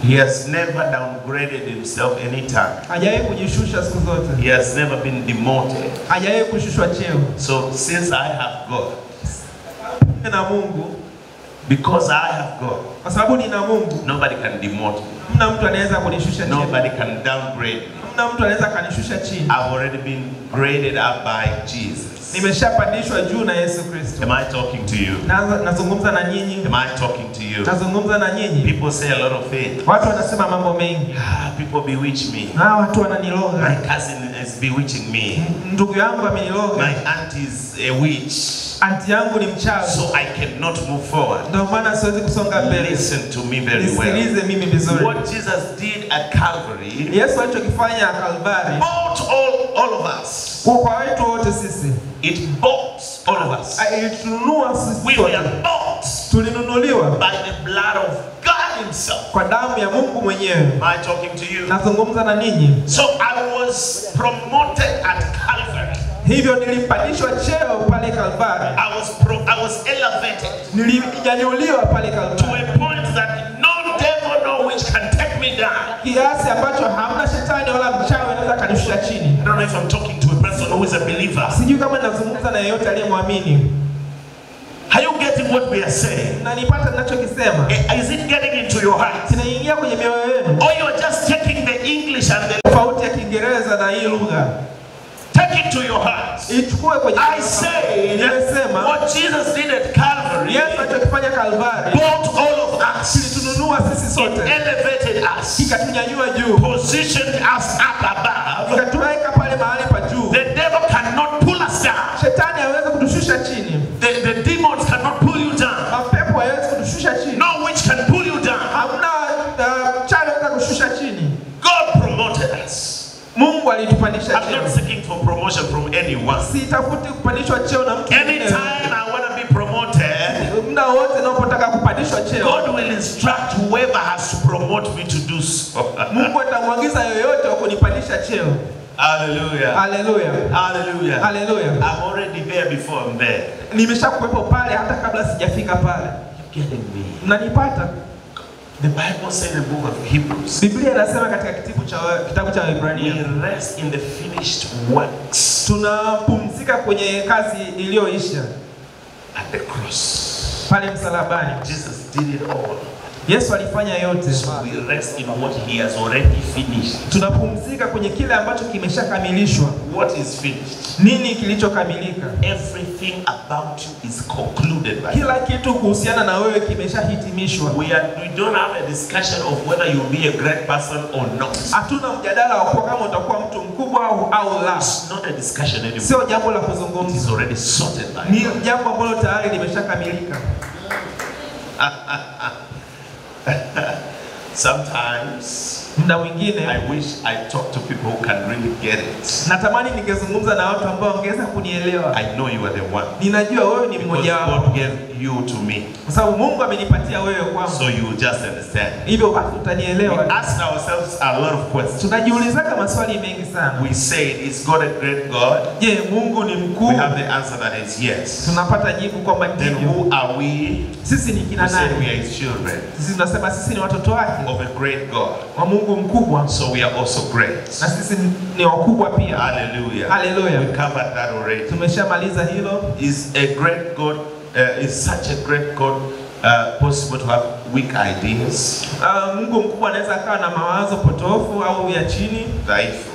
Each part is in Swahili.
He has never downgraded himself anytime. Hajawahi kujishusha siku zote. He has never been demoted. Hajawahi kushushwa cheo. So since I have God, na Mungu, because I have God, kwa sababu nina Mungu, nobody can demote me. Mna mtu anaweza kunishusha cheo. Nobody can downgrade me. Mna mtu anaweza kanishusha chini. I've already been graded up by Jesus. Nimeshapandishwa juu na Yesu Kristo. Am I talking to you? Nazungumza na nyinyi. Am I talking to you? Nazungumza na nyinyi. People say a lot of things. Watu wanasema mambo mengi. People bewitch me. Watu wananiloga. My cousin is bewitching me. Ndugu yangu ameniloga. My aunt is a witch. Aunti yangu ni mchawi. So I cannot move forward. Ndio maana siwezi kusonga mbele. Listen to me very well. Nisikilize mimi vizuri. What Jesus did at Calvary, Yesu alichokifanya Kalvari, bought all of us. Kwa watu wote sisi. It bought all of us. Ilinunua sisi. We were bought. Tulinunuliwa by the blood of God himself. Kwa damu ya Mungu mwenyewe. Am I talking to you? Nazungumza na ninyi. So I was promoted at Calvary. Hivyo nilipandishwa cheo pale Kalvari. I was elevated. Nilijaliuliwa pale Kalvari. To a point that no devil no witch can take me down. Kiasi ambacho hamna shetani wala mchawi anaweza kanishusha chini. I don't know if I'm talking to a person who is a believer. Sijui kama nazungumza na yeyote aliyemwamini. Are you getting what we are saying? Unanipata ninachokisema? Is it getting into your heart? Inaingia kwenye mioyo yenu? Or you are just taking the English and the tofauti ya Kiingereza na hii lugha? Take it to your heart. Ichukue kwenye. I say what Jesus did at Calvary. Yesu alichokifanya Kalvari. Bought all of us. Kilitununua sisi sote. It elevated us. Kikatunyanyua juu. Positioned us up above. Kikatuweka pale mahali pa juu. The devil cannot pull us down. Shetani hawezi kutushusha chini. The demons cannot pull you down. Mapepo hawezi kutushusha chini. No witch can pull you down. Hamna chawi anaweza kushusha chini. God promoted us. Mungu alitupandisha cheo. I'm not seeking for promotion from anyone. Sitafuti kupandishwa cheo na mtu. Anytime I want to be promoted, muda wote ninapotaka kupandishwa cheo, God will instruct whoever has to promote me to do so. Mungu atamwagiza yoyote wa kunipandisha cheo. Hallelujah. Hallelujah. Hallelujah. Hallelujah. I'm already there before I'm there. Nimeshakuwepo pale hata kabla sijafika pale. You getting me? Mnanipata? The Bible says in the book of Hebrews, Biblia inasema katika kitabu cha Waebrania, we rest in the finished works. Tunapumzika kwenye kazi iliyoisha at the cross. Pale msalabani. Jesus did it all. Yesu alifanya yote. So we rest in what he has already finished. Tunapumzika kwenye kile ambacho kimeshakamilishwa. What is finished? Nini kilichokamilika? Everything about you is concluded by kila kitu kuhusiana na wewe kimeshahitimishwa. We don't have a discussion of whether you'll be a great person or not. Hatuna mjadala wa kuwa kama utakuwa mtu mkubwa au la. It's not a discussion anymore. Sio jambo la kuzungumza. It is already sorted by ni jambo ambalo tayari limeshakamilika. Sometimes muda mwingine I wish I talk to people who can really get it. Natamani ningezungumza na watu ambao wangeweza kunielewa. I know you are the one. Ninajua wewe ni mmoja wao. God gave you to me. Kwa sababu Mungu amenipatia wewe kwangu. So you just understand. Hivyo utanielewa. We ask ourselves a lot of questions. Tunajiuliza maswali mengi sana. We say, is God a great God? Je, Mungu ni mkuu? We have the answer that is yes. Tunapata jibu kwamba ndio. Then who are we? Sisi ni kina nani? We are his children. Sisi tunasema sisi ni watoto wake. Of a great God. Wa Mungu mkubwa. So we are also great. Na sisi ni wakubwa pia. Hallelujah. Hallelujah. We covered that already. Tumeshamaliza hilo. Is a great God, is such a great God possible to have weak ideas? Mungu mkubwa anaweza akawa na mawazo potofu au ya chini? Dhaifu.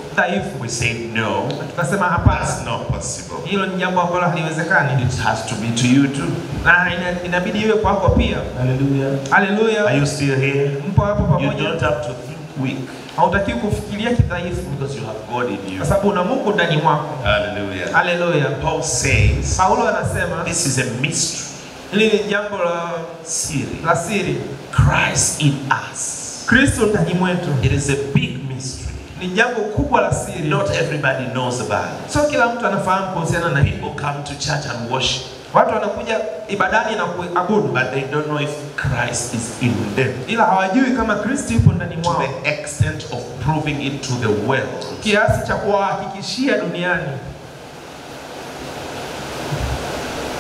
We say no. Tukasema hapana. That's not possible. Hilo ni jambo ambalo haliwezekani. It has to be to you too. Na inabidi iwe kwako pia. Hallelujah. Hallelujah. Are you still here? Mpo hapo pamoja. You don't have to think weak. Hautaki kufikiria kidhaifu because you have God in you. Kwa sababu una Mungu ndani mwako. Hallelujah. Hallelujah. Paul says, Paulo anasema, this is a mystery. Hili ni jambo la siri. Christ in us. Kristo ndani mwetu. It is a big mystery. Ni jambo kubwa la siri. Not everybody knows about it. So kila mtu anafahamu kuhusiana na people come to church and worship. Watu wanakuja ibadani na kuabudu. But they don't know if Christ is in them. Ila hawajui kama Kristo yupo ndani mwao. To the extent of proving it to the world. Kiasi cha kuwahakikishia duniani.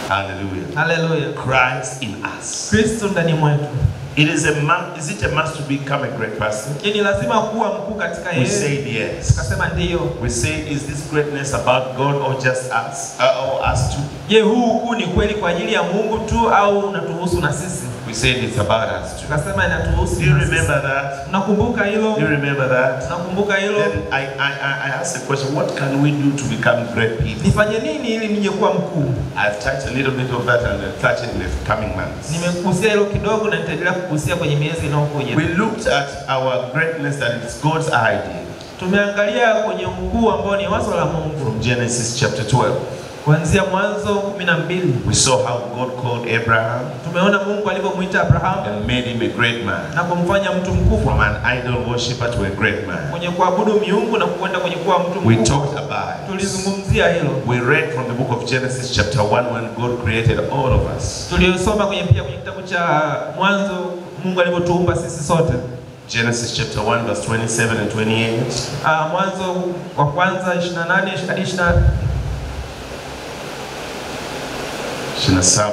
Hallelujah. Hallelujah. Christ in us. Kristo ndani mwetu. Is it a must to become a great person? Ni lazima kuwa mkuu katika We yeye. said yes. Tukasema ndio. We say, is this greatness about God or just us, or us too? Je, huu ukuu ni kweli kwa ajili ya Mungu tu au unatuhusu na sisi? We said it's about us too. Tukasema inatuhusu. Do you remember that? Unakumbuka hilo? Do you remember that? Unakumbuka hilo? Then I asked the question, what can we do to become great people? Nifanye nini ili nije kuwa mkuu? I've touched a little bit of that and I'll touch it in the coming months. Nimekugusia hilo kidogo na nitaendelea kugusia kwenye miezi inayokuja. We looked at our greatness, that it's God's idea. Tumeangalia kwenye ukuu ambao ni wazo la Mungu. From Genesis chapter 12. Kuanzia Mwanzo 12. We saw how God called Abraham Tumeona Mungu alivyomuita Abraham and made him a great man. na kumfanya mtu mkubwa. From an idol worshipper to a great man. Kwenye kuabudu miungu na kwenda kwenye kuwa mtu mkubwa. We talked about it. Tulizungumzia hilo. We read from the book of Genesis chapter 1 when God created all of us. Tulisoma kwenye kitabu cha Mwanzo Mungu alivyotuumba sisi sote. Genesis chapter 1 verse 27 and 28. Mwanzo wa kwanza 28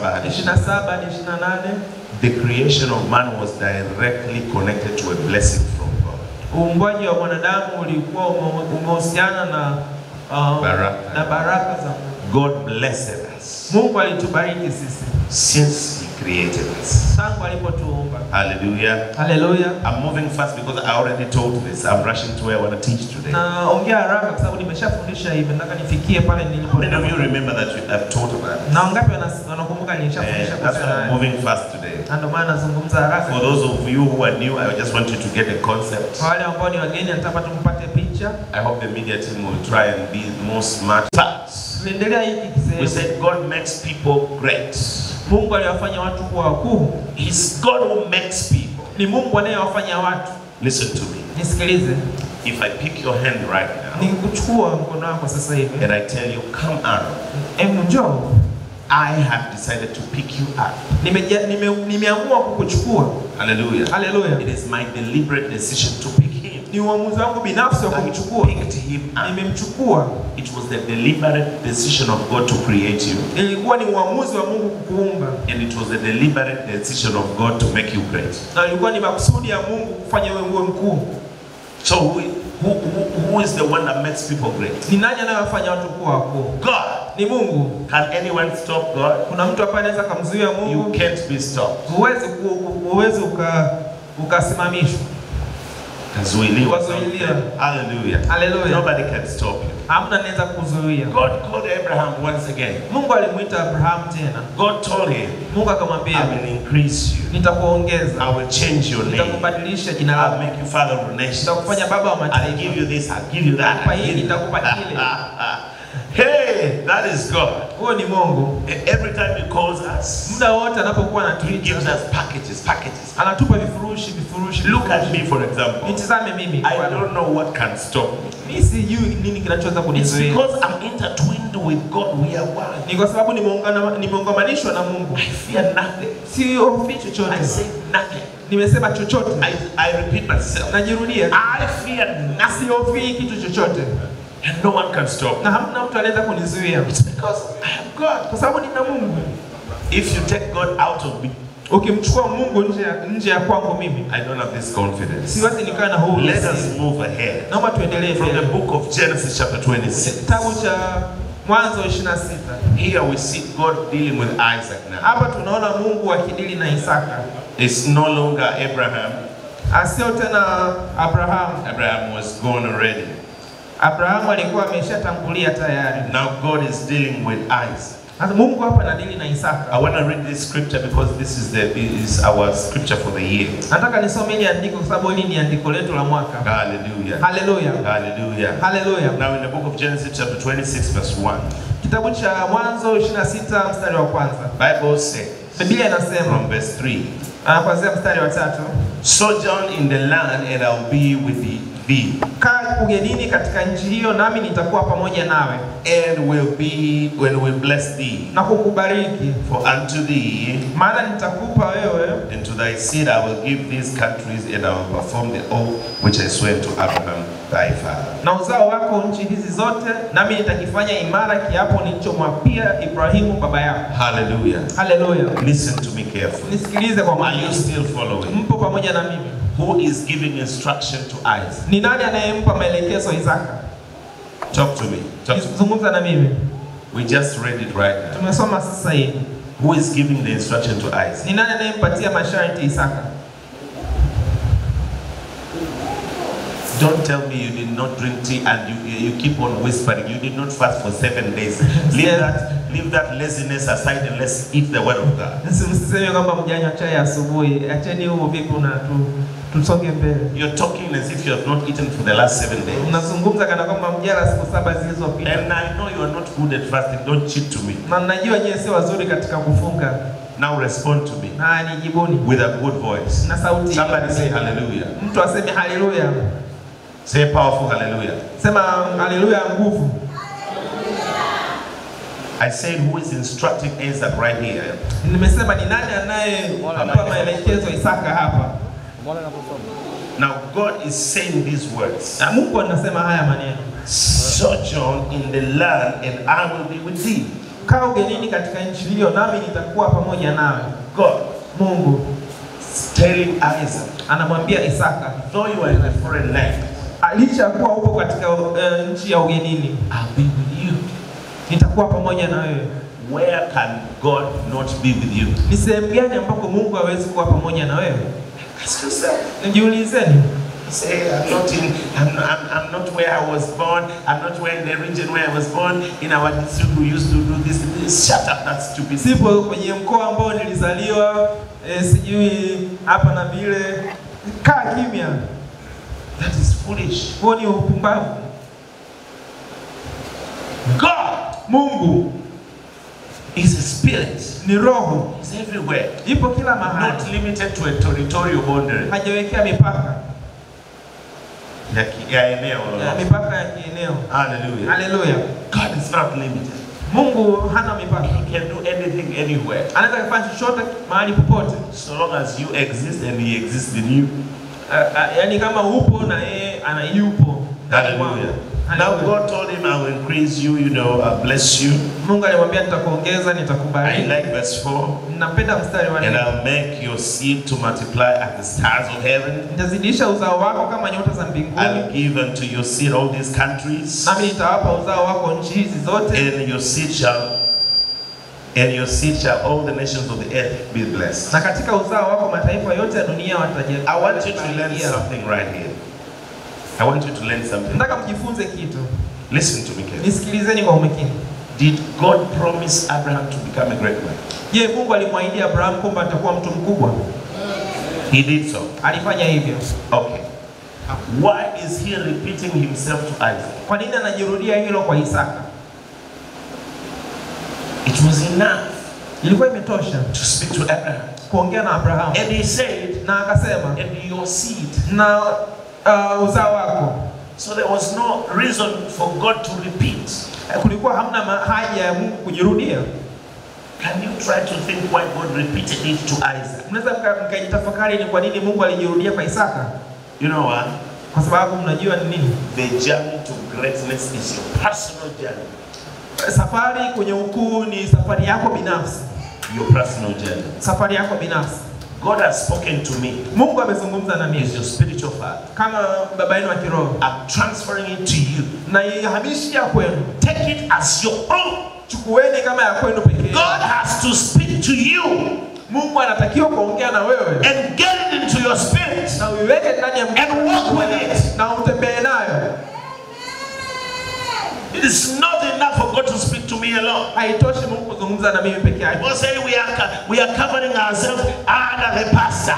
hadi 27 hadi 28. The creation of man was directly connected to a blessing from God. Uumbaji wa mwanadamu ulikuwa umehusiana na baraka za Mungu. God blessed us. Mungu alitubariki sisi Since he created us. tangu alipotuumba. Hallelujah. Hallelujah. I'm moving fast because I already told this. I'm rushing to where I want to teach today. Naongea haraka kwa sababu nimeshafundisha hivi, nataka nifikie pale nilipo. Many of you remember that I've taught about it. Na wangapi wanakumbuka nilishafundisha kwa That's why I'm moving fast today. Ndio maana nazungumza haraka. For those of you who are new, I just want you to get the concept. Kwa wale ambao ni wageni nataka tumpate picha. I hope the media team will try and be more smart. Facts. Tuendelea hiki kisema. We said God makes people great. Mungu aliwafanya watu kuwa wakuu. It's God who makes people. Ni Mungu anayewafanya watu. Listen to me. Nisikilize. If I pick your hand right now Nikuchukua mkono wako sasa hivi. and I tell you, come out, Njoo. I have decided to pick you up. Nimeamua kukuchukua. Hallelujah. Hallelujah. It is my deliberate decision to pick him. Ni uamuzi wangu binafsi wa kumchukua. I picked him up. Nimemchukua. It was the deliberate decision of God to create you. Ilikuwa ni uamuzi wa Mungu kukuumba. And it was the deliberate decision of God to make you great. Na ilikuwa ni makusudi ya Mungu kufanya wewe uwe mkuu. So who is the one that makes people great? Ni nani anayewafanya watu kuwa wakuu? God. Ni Mungu. Can anyone stop God? Kuna mtu hapa anaweza kumzuia Mungu? You can't be stopped. Huwezi ukasimamishwa. Kazuiliwa. Kazuiliwa. Hallelujah. Hallelujah. Nobody can stop you. Hamna anaweza kuzuia. God called Abraham once again. Mungu alimuita Abraham tena. God told him, Mungu akamwambia, I will increase you. nitakuongeza. I will change your name. Nitakubadilisha jina I'll lako. make you father of nations. Nitakufanya baba wa mataifa. I'll give you this, I'll give you that. Nitakupa hili, nitakupa kile. Hey, that is God. Huo ni Mungu. Every time he calls us, Muda wote anapokuwa he anatuita, gives us packages. anatupa vifurushi. Look at me, for example. Nitazame mimi. I don't know what can stop me. Mimi sijui nini kinachoweza It's kunizuia. because I'm intertwined with God. We are one. Ni kwa sababu nimeungamanishwa na Mungu. I fear nothing. Siogopi chochote. I say nothing. Nimesema chochote. I repeat myself. Najirudia. I fear nothing. Siogopi kitu chochote. And no one can stop me. Na hamna mtu anaweza kunizuia. It's because I have God. Kwa sababu nina Mungu. If you take God out of me, Ukimchukua Mungu nje ya kwangu mimi, I don't have this confidence. siwezi nikaa na huu. Let us move ahead. Naomba tuendelee From the mbele. book of Genesis chapter 26. Kitabu cha Mwanzo 26. Here we see God dealing with Isaac now. Hapa tunaona Mungu akidili na Isaka. It's no longer Abraham. Asio tena Abraham. Abraham was gone already. Abraham alikuwa ameshatangulia tayari. Now God is dealing with Isaac. Sasa Mungu hapa anadili na Isaka. I want to read this scripture because this is our scripture for the year. Nataka nisome hili andiko kwa sababu hili ni andiko letu la mwaka. Hallelujah. Hallelujah. Hallelujah. Hallelujah. Now in the book of Genesis chapter 26 verse 1. Kitabu cha Mwanzo 26 mstari wa kwanza. Bible says Biblia inasema from verse 3. Kuanzia mstari wa 3. Sojourn in the land and I'll be with thee. Kaa ugenini katika nchi hiyo nami nitakuwa pamoja nawe. And will bless thee. Na kukubariki. For unto thee, maana nitakupa wewe, and to thy seed I will give these countries, and I will perform the oath which I swore to Abraham, thy father. Na uzao wako nchi hizi zote, nami nitakifanya imara kiapo nilichomwapia Ibrahimu baba yako. Hallelujah. Hallelujah. Listen to me carefully. Nisikilize kwa Are makini. you still following? Mpo pamoja na mimi? Who is giving instruction to Isaac? Ni nani anayempa maelekezo Isaka? Talk to me. Talk to me. Zungumza na mimi. We just read it right now. Tumesoma sasa hivi. Who is giving the instruction to Isaac? Ni nani anayempatia masharti Isaka? Don't tell me you did not drink tea and you keep on whispering. You did not fast for 7 days. Leave that laziness aside and let's eat the word of God. Msiseme kwamba mjanywa chai asubuhi. Acheni huo vipi na tusonge mbele. You're talking as if you have not eaten for the last 7 days. Mnazungumza kana kwamba mjala siku 7 zilizopita. And I know you are not good at fasting. Don't cheat to me. Na najua nyinyi sio wazuri katika kufunga. Now respond to me. Na nijibuni with a good voice. Na sauti. Somebody say hallelujah. Mtu aseme hallelujah. Say powerful hallelujah. Sema hallelujah nguvu. I said who is instructing Isaac right here? Nimesema ni nani anayempa maelekezo Isaka hapa? Now God is saying these words. Na Mungu anasema haya maneno. Sojourn in the land and I will be with thee. Kaa ugenini katika nchi hiyo nami nitakuwa pamoja nawe. God, Mungu telling Isaac, anamwambia Isaka, though you are in a foreign land, alishakuwa upo katika nchi ya ugenini, I'll be with you. Nitakuwa pamoja na wewe. Where can God not be with you? Ni sehemu gani ambako Mungu hawezi kuwa pamoja na wewe? Ask yourself. Nijiulizeni. Say, I'm not where I was born. I'm not where in the region where I was born. In our district we used to do this. Shut up, that's stupid. Sipo kwenye mkoa ambao nilizaliwa, sijui hapa na vile. Kaa kimya. That is foolish. Huo ni upumbavu. God, Mungu is a spirit. Ni roho. He's everywhere. Ipo kila mahali. Not limited to a territorial boundary. Hajawekea mipaka. Ya eneo. Mipaka ya kieneo. Hallelujah. Hallelujah. God is not limited. Mungu hana mipaka. He can do anything anywhere. Anaweza kufanya chochote mahali popote. So long as you exist and he exists in you. Yani kama upo na yeye anayupo. Hallelujah. Now God told him, I will increase you, I'll bless you. Mungu alimwambia nitakuongeza, nitakubariki. I like verse 4. Napenda mstari wa 4. And I'll make your seed to multiply as the stars of heaven. Nitazidisha uzao wako kama nyota za mbinguni. I'll give unto your seed all these countries. Nami nitawapa uzao wako nchi hizi zote. And your seed shall all the nations of the earth be blessed. Na katika uzao wako mataifa yote ya dunia watajaribu. I want you to learn something right here. I want you to learn something. Nataka mjifunze kitu. Listen to me carefully. Nisikilizeni kwa umakini. Did God promise Abraham to become a great man? Je, Mungu alimwahidi Abraham kwamba atakuwa mtu mkubwa? He did so. Alifanya hivyo. Okay. Why is he repeating himself to Isaac? Kwa nini anajirudia hilo kwa Isaka? It was enough. Ilikuwa imetosha to speak to Abraham. Kuongea na Abraham. And he said, na akasema, and your seed. Na uzao wako. So there was no reason for God to repeat. Kulikuwa hamna haja ya Mungu kujirudia. Can you try to think why God repeated it to Isaac? Mnaweza mkajitafakari ni kwa nini Mungu alijirudia kwa Isaka? You know why? Kwa sababu mnajua ni nini? The journey to greatness is your personal journey. Safari kwenye ukuu ni safari yako binafsi. Your personal journey. Safari yako binafsi. God has spoken to me. Mungu amezungumza na mimi. Is your spiritual father. Kama baba yenu wa kiroho. I'm transferring it to you. Na ihamishia kwenu. Take it as your own. Chukueni kama ya kwenu pekee. God has to speak to you. Mungu anatakiwa kuongea na wewe. And get it into your spirit. Na uiweke ndani ya and walk with it. Na utembee nayo. It is not enough for God to speak to me alone. Haitoshi Mungu kuzungumza na mimi peke yake. People say we are covering ourselves under the pastor.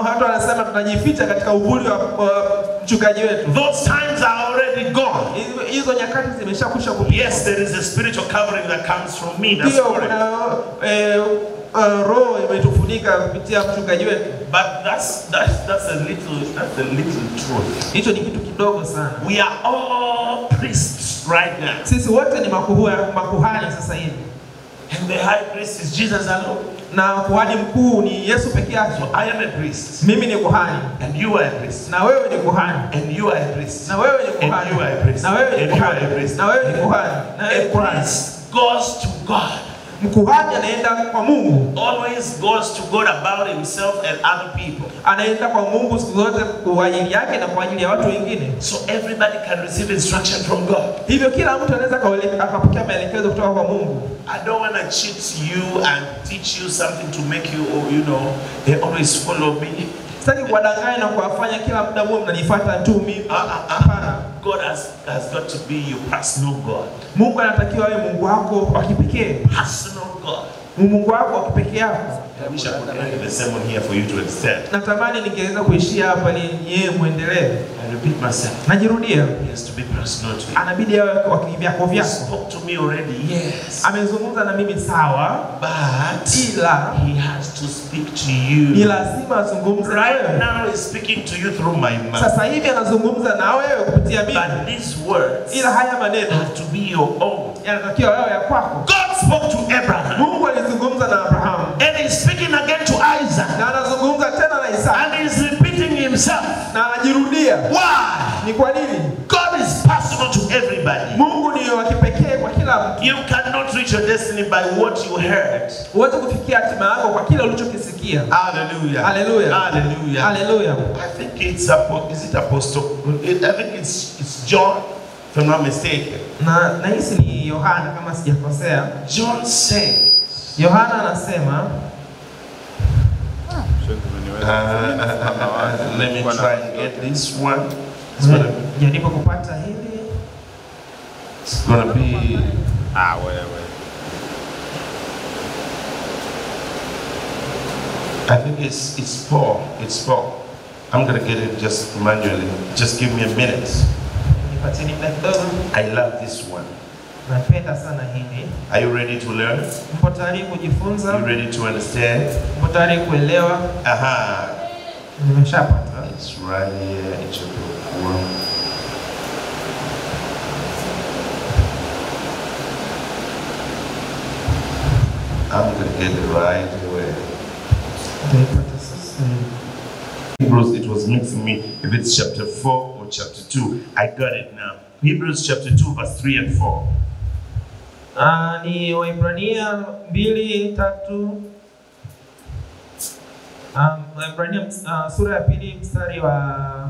Watu wanasema tunajificha katika uvuli wa mchungaji wetu. Those times are already gone. Hizo nyakati zimeshakwisha kupita. Yes, there is a spiritual covering that comes from me. That's correct. Roho imetufunika kupitia mchungaji wetu. But that's a little truth. Hicho ni kitu kidogo sana. We are all priests right now. Sisi wote ni makuhani sasa hivi. And the high priest is Jesus alone. Na kuhani mkuu ni Yesu peke yake. So I am a priest. Mimi ni kuhani. And you are a priest. Na wewe ni kuhani. And you are a priest. Na wewe ni kuhani. And you are a priest. Na wewe ni And you are a kuhani. priest. Na wewe ni kuhani. Na wewe ni kuhani. A priest goes to God. Mkuhani anaenda kwa Mungu. Always goes to God about himself and other people. Anaenda kwa Mungu siku zote kwa ajili yake na kwa ajili ya watu wengine. So everybody can receive instruction from God. Hivyo kila mtu anaweza akapokea maelekezo kutoka kwa Mungu. I don't want to cheat you and teach you something to make you, they always follow me. Sitaki kuwadanganya na kuwafanya kila muda mwe mnanifuata tu mimi. Hapana. God has got to be your personal God. Mungu anatakiwa awe Mungu wako wa kipekee. Personal God. Mungu wako wa kipekee yako. I wish I could end the sermon here for you to understand. Natamani ningeweza kuishia hapa ili yeye muendelee. I repeat myself. Najirudia. He has to be personal to you. Anabidi awe kwa vyako vyako. He spoke to me already. Yes. Amezungumza na mimi sawa, but ila he has to speak to you. Ni lazima azungumze na wewe. Right now he's speaking to you through my mouth. Sasa hivi anazungumza na wewe kupitia mimi. But these words ila haya maneno have to be your own. Yanatakiwa wewe ya kwako. God spoke to Abraham. Mungu alizungumza na Abraham. And he's speaking again to Isaac. Na anazungumza tena na Isaka. And he's repeating himself. Na anajirudia. Why? Ni kwa nini? God is personal to everybody. Mungu ni wa kipekee kwa kila mtu. You cannot reach your destiny by what you heard. Huwezi kufikia hatima yako kwa kile ulichokisikia. Hallelujah. Hallelujah. Hallelujah. Hallelujah. I think it's Apostle. I think it's John, if I'm not mistaken. Na hisi ni Yohana kama sijakosea. John says. Yohana anasema. Let me try and get this one. Jaribu kupata hili. It's gonna be. Wait. I think it's Paul. It's Paul. I'm gonna get it just manually. Just give me a minute. I love this one. Napenda sana hili. Are you ready to learn? Mpo tayari kujifunza? You ready to understand? Mpo tayari kuelewa? Aha. Nimeshapata. It's right here in chapter 4. I'm gonna get it right away. Hebrews, it was mixing me if it's chapter 4 or chapter 2. I got it now. Hebrews chapter 2 verse 3 and 4. Ni Waebrania 2:3. Waebrania sura ya 2 mstari wa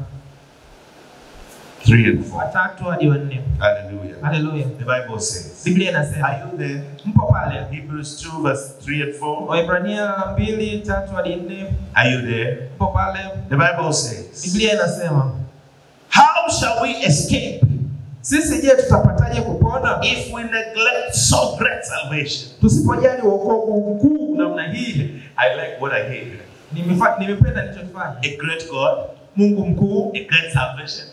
3 and 4. 3 hadi 4. Hallelujah. Hallelujah. The Bible says. Biblia inasema. Are you there? Mpo pale? Hebrews 2 verse 3 and 4. Waebrania 2:3 hadi 4. Are you there? Mpo pale? The Bible says. Biblia inasema. How shall we escape? Sisi je, tutapataje kupona? If we neglect so great salvation. Tusipojali wokovu mkuu namna hii. I like what I hear. Nimependa nilichofanya. A great God. Mungu mkuu. A great salvation.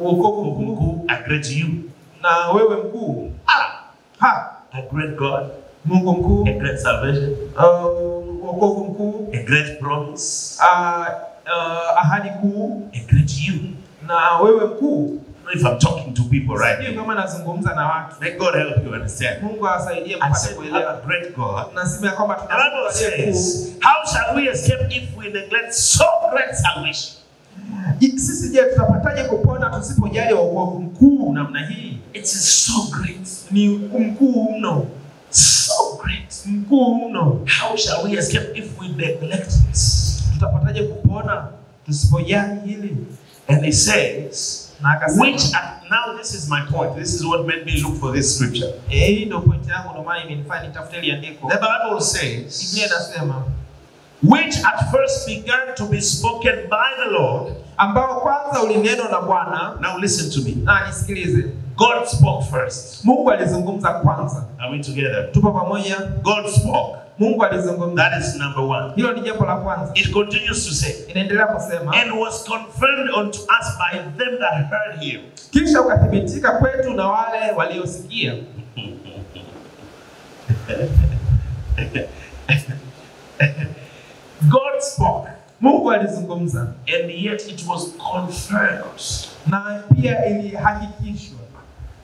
Wokovu mkuu. A great you. Na wewe mkuu. A great God. Mungu mkuu. A great salvation. Wokovu mkuu. A great promise. Ahadi kuu. A great you. Na wewe mkuu. If I'm talking to people right now, kama nazungumza na watu. May God help you understand. Mungu asaidie mpate kuelewa. A great God. Nasema kwamba the Bible says, how shall we escape if we neglect so great salvation? Sisi je, tutapataje kupona tusipojali wokovu mkuu namna hii? It is so great. Ni mkuu mno. So great. Mkuu mno. How shall we escape if we neglect it? Tutapataje kupona tusipojali hili? And he says, which now this is my point. This is what made me look for this scripture. The Bible says, Biblia inasema, which at first began to be spoken by the Lord. Ambao kwanza ulinenwa na Bwana. Now listen to me. Na nisikilize. God spoke first. Mungu alizungumza kwanza. Are we together? Tupo pamoja. God spoke. Mungu alizungumza. That is number 1. Hilo ni jambo la kwanza. It continues to say. Inaendelea kusema. And was confirmed unto us by them that heard him. Kisha ukathibitika kwetu na wale waliosikia. God spoke. Mungu alizungumza. And yet it was confirmed. Na pia ilihakikishwa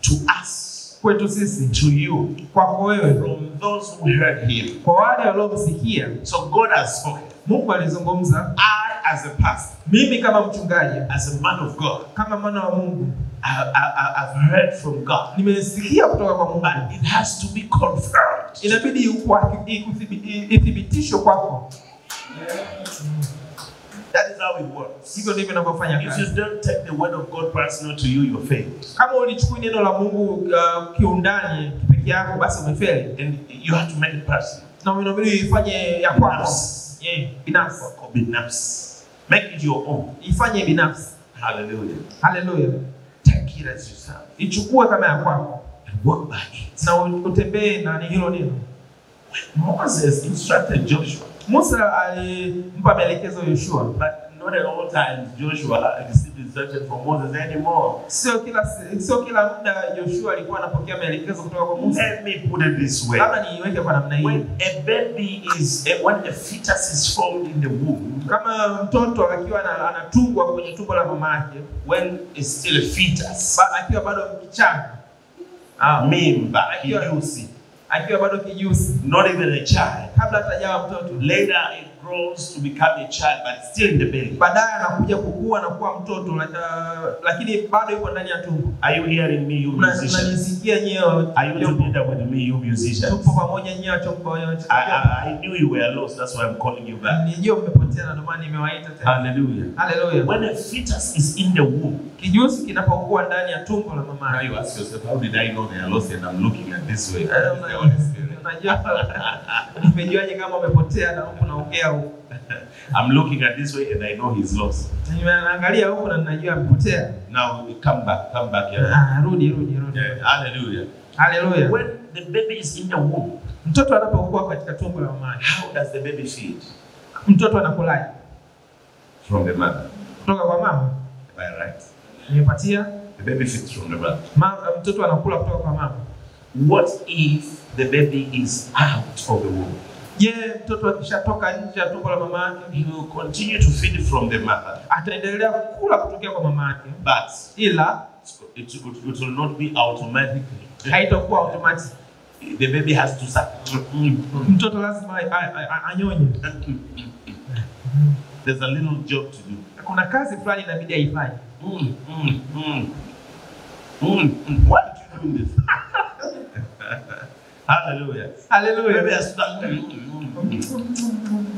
to us. kwetu sisi, to you, kwako wewe, from those who heard him. kwa wale waliomsikia. So God has spoken. Mungu alizungumza. I, as a pastor, mimi kama mchungaji, as a man of God, kama mwana wa Mungu, I've heard from God. nimesikia kutoka kwa Mungu. But it has to be confirmed. Inabidi ithibitishwe kwako. That is how it works. Hivyo ndivyo inavyofanya If kazi. you don't take the word of God personal to you, you're failed. Kama ulichukua neno la Mungu kiundani peke yako, basi umefeli. And you have to make it personal. Na inabidi ifanye ya kwako. Binafsi. Binafsi. Make it your own. Ifanye binafsi. Hallelujah. Hallelujah. Take it as yourself. Ichukue kama ya kwako. And work by it. Na utembee na hilo neno. Moses instructed Joshua. Musa alimpa maelekezo Yoshua. But not at all times Joshua received instruction from Moses anymore. Sio kila muda Yoshua alikuwa anapokea maelekezo kutoka kwa Musa. Let me put it this way. Labda niiweke kwa namna hii. When a fetus is formed in the womb, kama mtoto akiwa anatungwa kwenye tumbo la mama yake, when it's still a fetus, akiwa bado mchanga, mimba, kijusi, akiwa bado kijusi, not even a child, kabla hajawa mtoto, later it grows to become a child but still in the belly. Baadaye anakuja kukua na kuwa mtoto lakini bado yuko ndani ya tumbo. Are you hearing me, you musicians? Unanisikia nyewe? Are you together with me, you musicians? Tupo pamoja nyewe chombo yote. I knew you were lost, that's why I'm calling you back. Nijua umepotea na ndio maana nimewaita tena. Hallelujah. Hallelujah. When a fetus is in the womb, kijusi kinapokuwa ndani ya tumbo la mama. Now you ask yourself, how did I know they are lost and I'm looking at this way? Nimejuaje kama umepotea na huko naongea huko? I'm looking at this way and I know he's lost. Nimeangalia huko na ninajua amepotea. Now come back here. Rudi. Yeah, hallelujah. Hallelujah. When the baby is in the womb, mtoto anapokuwa katika tumbo la mama, how does the baby feed? Mtoto anakulaje? From the mother. Kutoka kwa mama. Am I right? Nimepatia? The baby feeds from the mother. Mtoto anakula kutoka kwa mama. What if the baby is out of the womb? Je, mtoto akishatoka nje ya tumbo la mama yake, he will continue to feed from the mother. Ataendelea kula kutokea kwa mama yake. But ila it will not be automatic. Haitakuwa automatic. The baby has to suck. Mtoto lazima anyonye. There's a little job to do. Kuna kazi fulani inabidi aifanye. Why did you do this? Hallelujah. Hallelujah.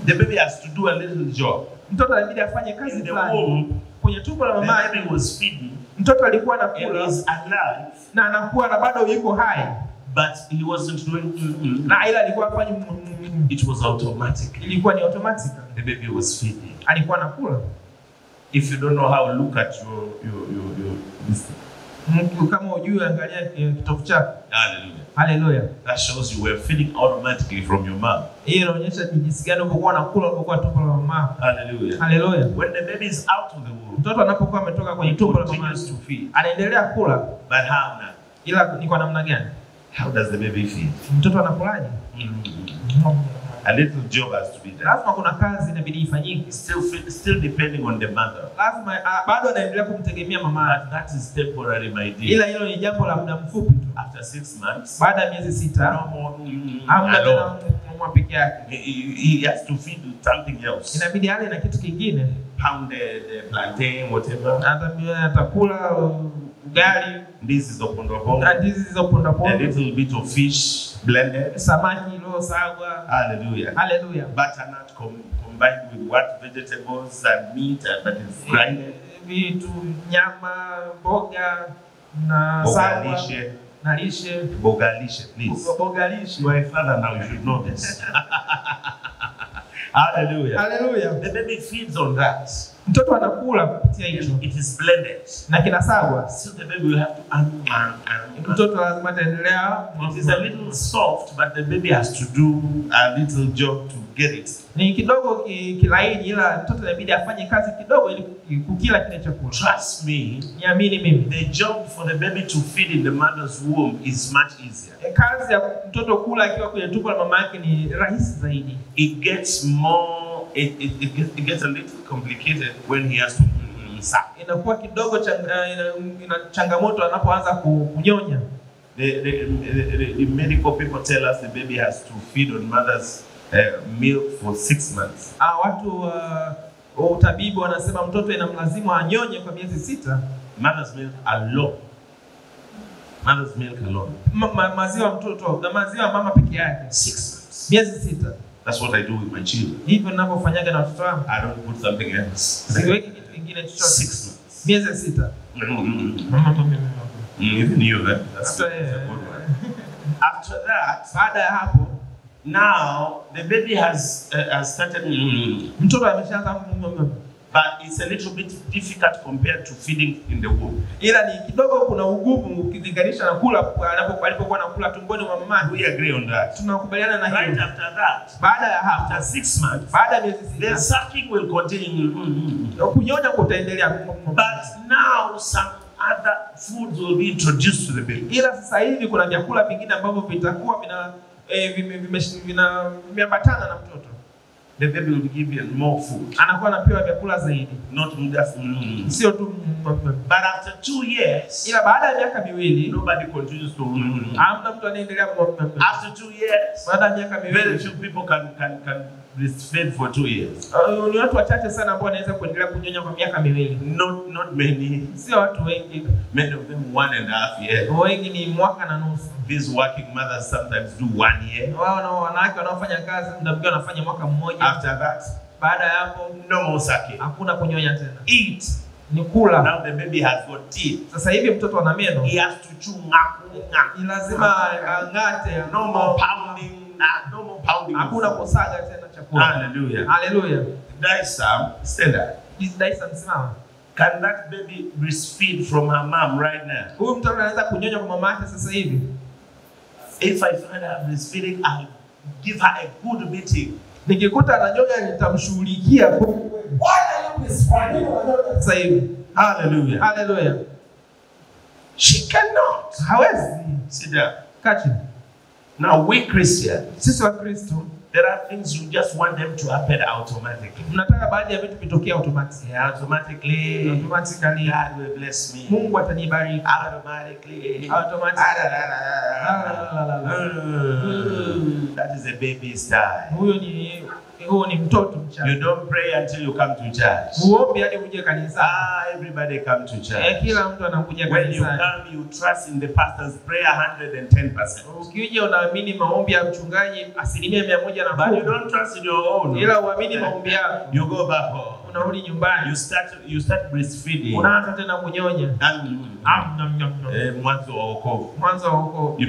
The baby has to do a little job. Mtoto anabidi afanye kazi fulani. Kwenye tumbo la mama yake. The baby was feeding. Mtoto alikuwa anakula. He is alive. Na anakuwa na bado yuko hai. But he wasn't doing. Na ila alikuwa afanye. It was automatic. Ilikuwa ni automatic. The baby was feeding. Alikuwa anakula. If you don't know how, look at your kama hujui angalia kitofu chako. Hallelujah. Hallelujah. That shows you were feeding automatically from your mom. Hiyo inaonyesha jinsi gani unapokuwa unakula unapokuwa tumbo la mama. Hallelujah. Hallelujah. When the baby is out of the womb, mtoto anapokuwa ametoka kwenye tumbo la mama anaendelea kula. But how now? Ila ni kwa namna gani? How does the baby feed? Mtoto anakulaje? A little job has to be done. Lazima kuna kazi inabidi ifanyike. Still depending on the mother. Lazima bado anaendelea kumtegemea mama. That is temporary, my dear. Ila hilo ni jambo la muda mfupi tu. After 6 months. Baada ya miezi 6. No more. Hamna tena mama peke yake. He has to feed something else. Inabidi ale na kitu kingine. Pounded, plantain, whatever. Atakula ugali. This is opondopo. This is opondopo. A little bit of fish blended. Samaki iliyosagwa. Hallelujah. Hallelujah. Butternut combined with what? Vegetables and meat that is grinded. Vitu nyama, mboga na sawa. Na lishe. Bogalishe, please. Bogalishe. You are a father now, you should know this. Hallelujah. Hallelujah. The baby feeds on that. Mtoto anakula kupitia hicho. It is blended. Na kinasagwa. So the baby will have to mtoto lazima ataendelea. It is a little soft, but the baby has to do a little job to get it. Ni kidogo kilaini, ila mtoto inabidi afanye kazi kidogo ili kukila kile chakula. Trust me. Niamini mimi. The job for the baby to feed in the mother's womb is much easier. Kazi ya mtoto kula akiwa kwenye tumbo la mama yake ni rahisi zaidi. It gets more. It gets a little complicated when he has to suck. Inakuwa kidogo ina changamoto anapoanza kunyonya. the medical people tell us the baby has to feed on mother's milk for 6 months. Watu utabibu wanasema mtoto inamlazimu anyonye kwa miezi 6. Mother's milk alone. Mother's milk alone. Maziwa mtoto na maziwa mama peke yake 6 months. Miezi 6. That's what I do with my children. Hivyo ninavyofanyaga na watoto wangu. I don't put something else. Siweki kitu kingine chochote. 6 months. Miezi 6. Even you, that's a good one. After that, baada ya hapo, now the baby has started. Mtoto ameshaanza. But it's a little bit difficult compared to feeding in the womb. Ila ni kidogo kuna ugumu ukilinganisha na kula alipokuwa anakula tumboni mwa mama. We agree on that. Tunakubaliana na hiyo. Right after that, baada ya hapo, after 6 months, baada ya miezi 6, the sucking will continue. Kunyonya kutaendelea. But now some other foods will be introduced to the baby. Ila sasa hivi kuna vyakula vingine ambavyo vitakuwa vimeambatana na mtoto. The baby will give you more food. Anakuwa anapewa vyakula zaidi. Not just sio tu. But after 2 years, ila baada ya miaka 2, nobody continues to. Hamna mtu anaendelea. After 2 years, baada ya miaka 2, very few people can breastfeed for 2 years. Ni watu wachache sana ambao wanaweza kuendelea kunyonya kwa miaka 2. Not many. Sio watu wengi. Many of them 1.5 years. Wengi ni mwaka na nusu. These working mothers sometimes do 1 year. Wao na wanawake wanaofanya kazi muda mwingine wanafanya mwaka mmoja. After that, baada ya hapo, no more sucking. Hakuna kunyonya tena. Eat. Ni kula. Now the baby has got teeth. Sasa hivi mtoto ana meno. He has to chew. Ni lazima angate. No more pounding. No more pounding. Hakuna kusaga tena chakula. Hallelujah. Hallelujah. Daisam, stand up. Daisam simama. Can that baby breastfeed from her mom right now? Huyu mtoto anaweza kunyonya kwa mama yake sasa hivi. If I find her breastfeeding, I'll give her a good beating. Nikikuta ananyonya nitamshughulikia. Why are you breastfeeding sasa hivi? Hallelujah. Hallelujah. She cannot. Hawezi. Sit down. Kachi. Now we Christians, sisi wa Kristo, there are things you just want them to happen automatically. Tunataka baadhi ya vitu vitokee automatically. Automatically. God will bless me. Mungu atanibariki. Automatically. That is a baby style. Huo ni mtoto mchanga. You don't pray until you come to church. Uombe hadi uje kanisani. Everybody come to church. Kila mtu anakuja kanisani. When you come, you trust in the pastor's prayer 110%. Ukija unaamini maombi ya mchungaji 110%. But you don't trust in your own. Ila uamini maombi yako. You go back home. Unarudi nyumbani. You start breastfeeding. Unaanza tena kunyonya. Mwanzo wa wokovu. Mwanzo wa wokovu.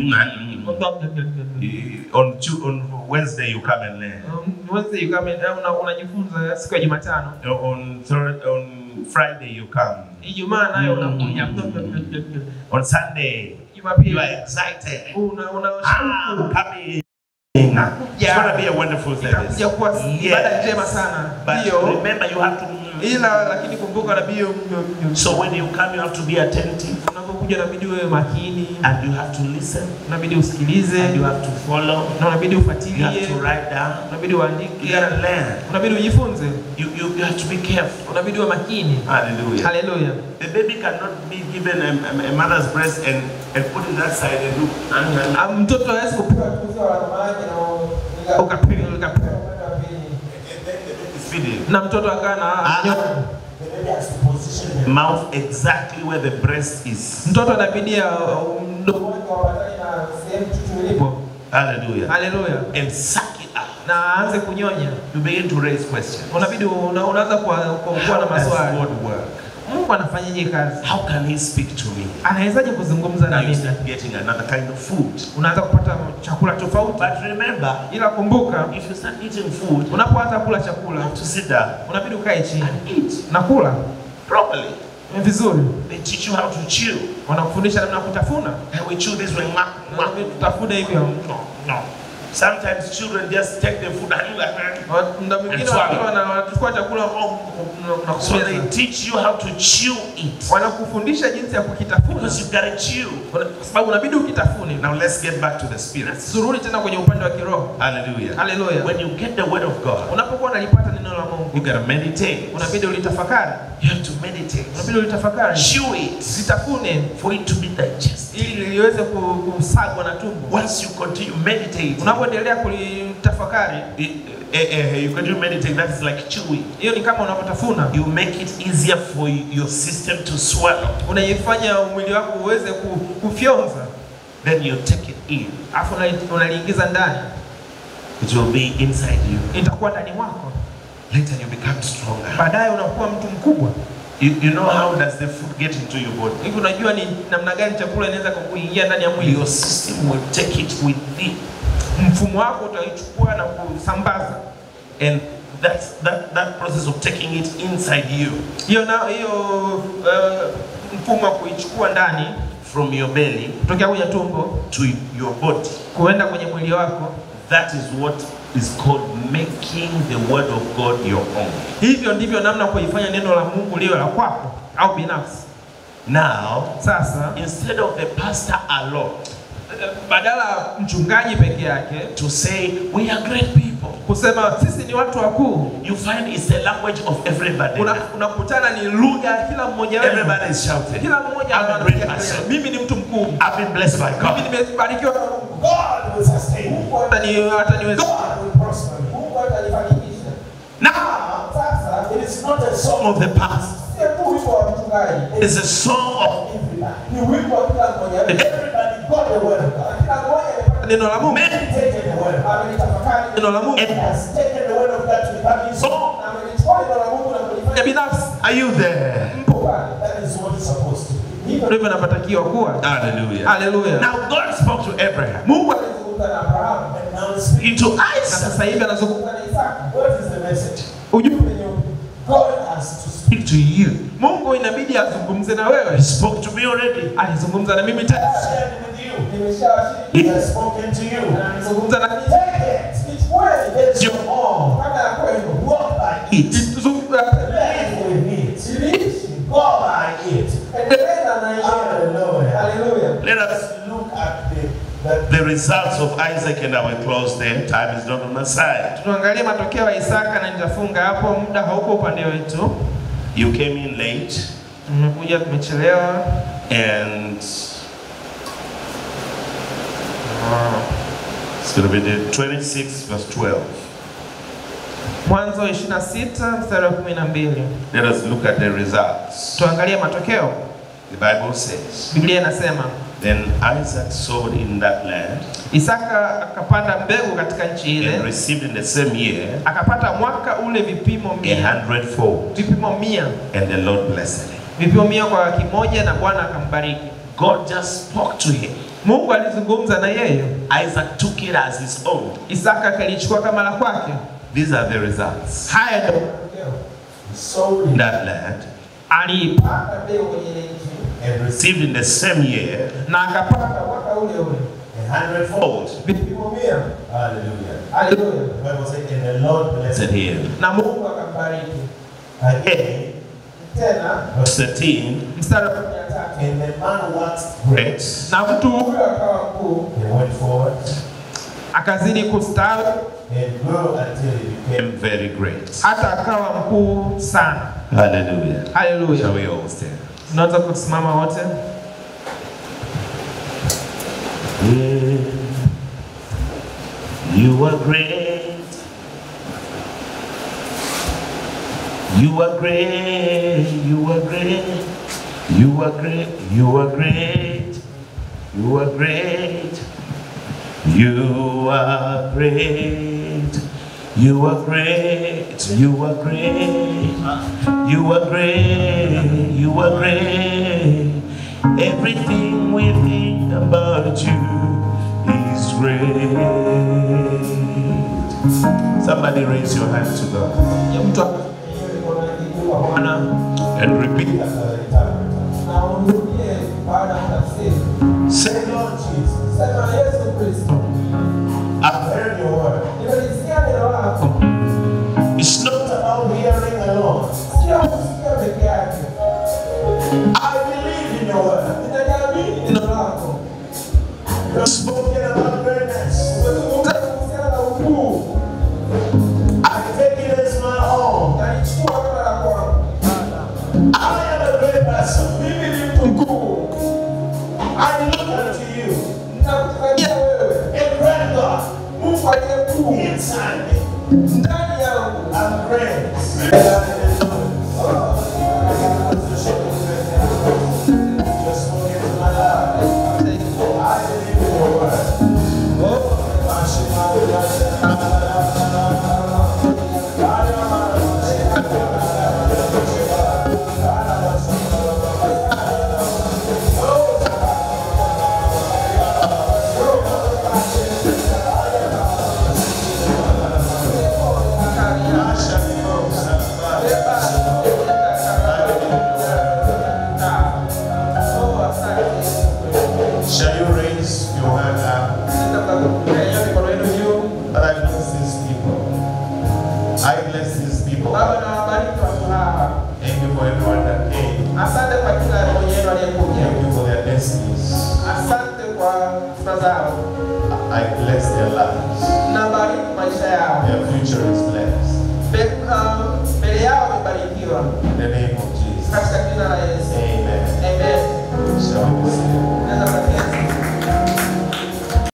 On Wednesday you come and learn. Wednesday you come and unajifunza siku ya Jumatano. On Friday you come. Ijumaa nayo unakuja. On Sunday you are excited. Unashukuru. Coming. It's going to be a wonderful service. But remember you have to. So when you come you have to be attentive. And you have to listen. And you have to follow. You have to write down. You got to learn. You have to be careful. Hallelujah. Hallelujah. The baby cannot be given a mother's breast and put it that side and look. Mouth exactly where the breast is. Hallelujah. Hallelujah. And suck it up. You begin to raise questions. How does God work? How can he speak to me? Now you start getting another kind of food. But remember, if you start eating food, you have to sit down and eat properly. They teach you how to chew. And we chew this way. No. Sometimes children just take the food and swallow. So they teach you how to chew it. Because you gotta chew. Now let's get back to the spirit. Hallelujah. Hallelujah. When you get the word of God, you gotta meditate. You have to meditate. Chew it for it to be digested. ili liweze kusagwa na tumbo. Once you continue meditating, unapoendelea kulitafakari, you continue meditating, that is like chewing. Hiyo ni kama unapotafuna. You make it easier for your system to swallow. Unaifanya mwili wako uweze kufyonza. Then you take it in. Afu unaliingiza ndani. It will be inside you. Itakuwa ndani mwako. Later you become stronger. Baadaye unakuwa mtu mkubwa. You know how does the food get into your body? Hivi unajua ni namna gani chakula inaweza kuingia ndani ya mwili? Your system will take it with it. Mfumo wako utaichukua na kusambaza. And that process of taking it inside you. Hiyo mfumo wa kuichukua ndani from your belly kutokea kwenye tumbo to your body, kuenda kwenye mwili wako. That is what is called making the word of God your own. Hivyo ndivyo namna kuifanya neno la Mungu liwe la kwako au binafsi. Now, sasa, instead of the pastor alone, badala mchungaji peke yake to say we are great people, kusema sisi ni watu wakuu, you find it's the language of everybody. Unakutana ni lugha kila mmoja wetu. Everybody is shouting. Kila mmoja anapiga mimi ni mtu mkuu. I've been blessed by God. Mimi nimebarikiwa na Mungu. God will sustain. Mungu ataniweza. God will prosper. Mungu atanifanikisha. Now, sasa, it is not a song of the past. It is a song of everybody. Got the word of God. Neno la Mungu. Meditated the word of God. Neno la Mungu. It has taken the word of God to become his song. Are you there? That is what it's supposed to be. Hallelujah. Hallelujah. Now God spoke to Abraham. Mungu into Isaac. What is the message? God has to speak to you. Mungu inabidi azungumze na wewe. He spoke to me already. Alizungumza na mimi tayari. He has spoken to you. Alizungumza na mimi. It's your own. Walk by it. Live with it. Go by it. Hallelujah. Let us look at the results of Isaac, and I will close there. Time is not on my side. Tuangalie matokeo ya Isaka na nitafunga hapo, muda hauko upande wetu. You came in late. Mmekuja tumechelewa. And it's going to be the 26 verse 12. Mwanzo 26 mstari wa 12. Let us look at the results. Tuangalie matokeo. The Bible says, Biblia inasema, then Isaac sowed in that land. Isaka akapanda mbegu katika nchi ile. And received in the same year. Akapata mwaka ule vipimo 100-fold. Vipimo 100. And the Lord blessed him. Vipimo 100 kwa kimoja na Bwana akambariki. God just spoke to him. Mungu alizungumza na yeye. Isaac took it as his own. Isaka akalichukua kama la kwake. These are the results. Haya ndio. Sowed in that land. Alipanda mbegu kwenye nchi. And received in the same year. Na akapata mwaka ule ule. 100-fold. Vipimo 100. Hallelujah. Hallelujah. The Bible says, and the Lord blessed him. Na Mungu akambariki. Again. Tena. Verse 13. Mstari wa 13. And the man waxed great. Na mtu huyo akawa mkuu. He went forward. Akazidi kustawi. And grew until he became very great. Hata akawa mkuu sana. Hallelujah. Hallelujah. Shall we all stand? Tunaweza kusimama wote. You are great. You are great. You are great. You are great. You are great. You are great. You are great. You are great. You are great. You are great. You are great. Everything we think about you is great. Somebody raise your hand to God. And repeat. Say, Lord Jesus, I've heard your word. It's not about hearing alone. I believe in your word. You've spoken about greatness. I take it as my own. I am a great person. I look unto you. Nakutazamia wewe. A great God. Mungu aliye mkuu. Inside me. Ndani yangu. I'm great. Just look into my life. I believe in your word. Shall you raise your hand up? But I bless these people. I bless these people. Thank you for everyone that came. Thank you for their destinies. I bless their lives. Their future is blessed. In the name of Jesus.